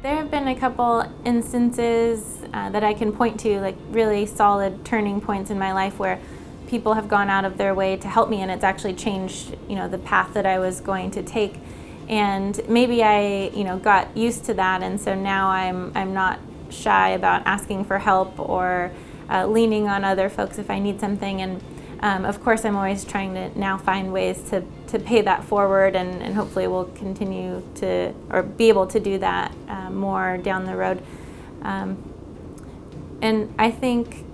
There have been a couple instances that I can point to, like really solid turning points in my life where people have gone out of their way to help me, and it's actually changed, the path that I was going to take. And maybe I, got used to that, and so now I'm not shy about asking for help or leaning on other folks if I need something. And of course, I'm always trying to now find ways to pay that forward, and hopefully we'll continue to, or be able to do that more down the road. And I think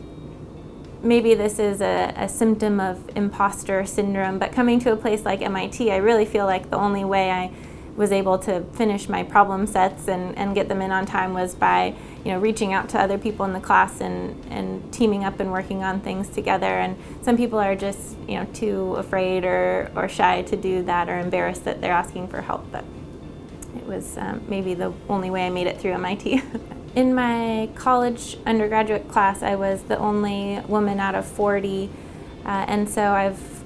maybe this is a symptom of imposter syndrome, but coming to a place like MIT, I really feel like the only way I was able to finish my problem sets and get them in on time was by reaching out to other people in the class and teaming up and working on things together. And some people are just too afraid or shy to do that, or embarrassed that they're asking for help, but it was maybe the only way I made it through MIT. In my college undergraduate class, I was the only woman out of 40, and so I've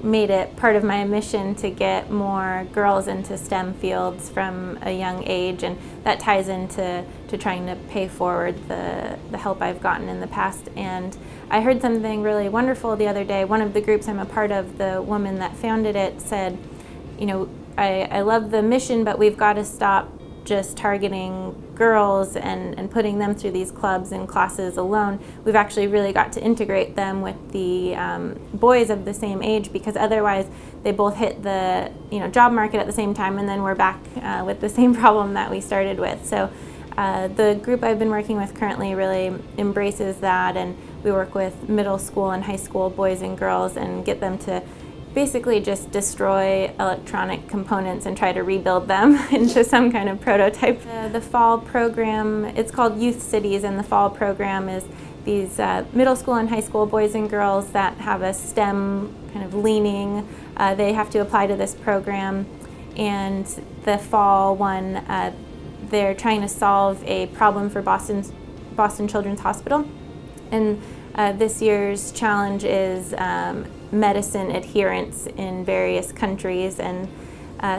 made it part of my mission to get more girls into STEM fields from a young age, and that ties into trying to pay forward the help I've gotten in the past. And I heard something really wonderful the other day. One of the groups I'm a part of, the woman that founded it, said, I love the mission, but we've got to stop just targeting girls and putting them through these clubs and classes alone. We've actually really got to integrate them with the boys of the same age, because otherwise they both hit the job market at the same time, and then we're back with the same problem that we started with. So the group I've been working with currently really embraces that, and we work with middle school and high school boys and girls and get them to basically just destroy electronic components and try to rebuild them into some kind of prototype. The fall program, it's called Youth Cities, and the fall program is these middle school and high school boys and girls that have a STEM kind of leaning. They have to apply to this program, and the fall one, they're trying to solve a problem for Boston Children's Hospital. And this year's challenge is medicine adherence in various countries, and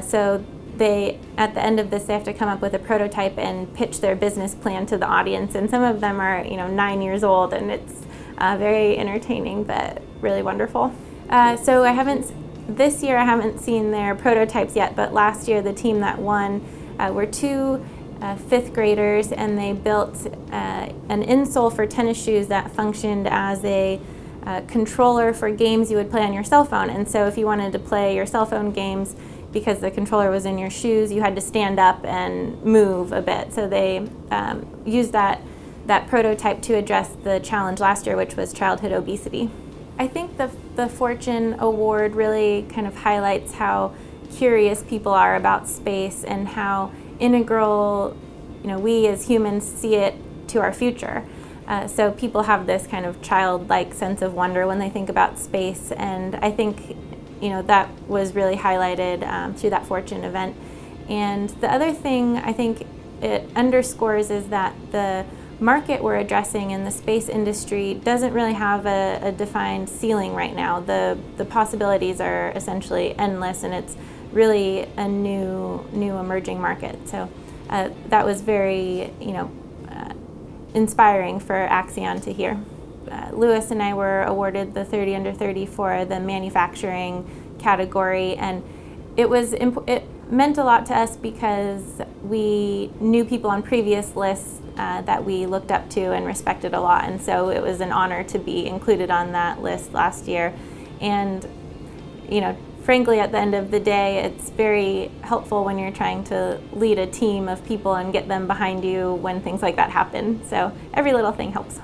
so they, at the end of this, they have to come up with a prototype and pitch their business plan to the audience, and some of them are 9 years old, and it's very entertaining but really wonderful. So this year I haven't seen their prototypes yet, but last year the team that won were two fifth graders, and they built an insole for tennis shoes that functioned as a controller for games you would play on your cell phone. And so if you wanted to play your cell phone games, because the controller was in your shoes, you had to stand up and move a bit. So they used that prototype to address the challenge last year, which was childhood obesity. I think the Fortune Award really kind of highlights how curious people are about space, and how integral we as humans see it to our future. So people have this kind of childlike sense of wonder when they think about space, and I think that was really highlighted through that Fortune event. And the other thing I think it underscores is that the market we're addressing in the space industry doesn't really have a defined ceiling right now. The possibilities are essentially endless, and it's really a new emerging market. So that was very inspiring for Axion to hear. Lewis and I were awarded the 30 under 30 for the manufacturing category, and it meant a lot to us because we knew people on previous lists that we looked up to and respected a lot, and so it was an honor to be included on that list last year. And frankly, at the end of the day, it's very helpful when you're trying to lead a team of people and get them behind you when things like that happen. So every little thing helps.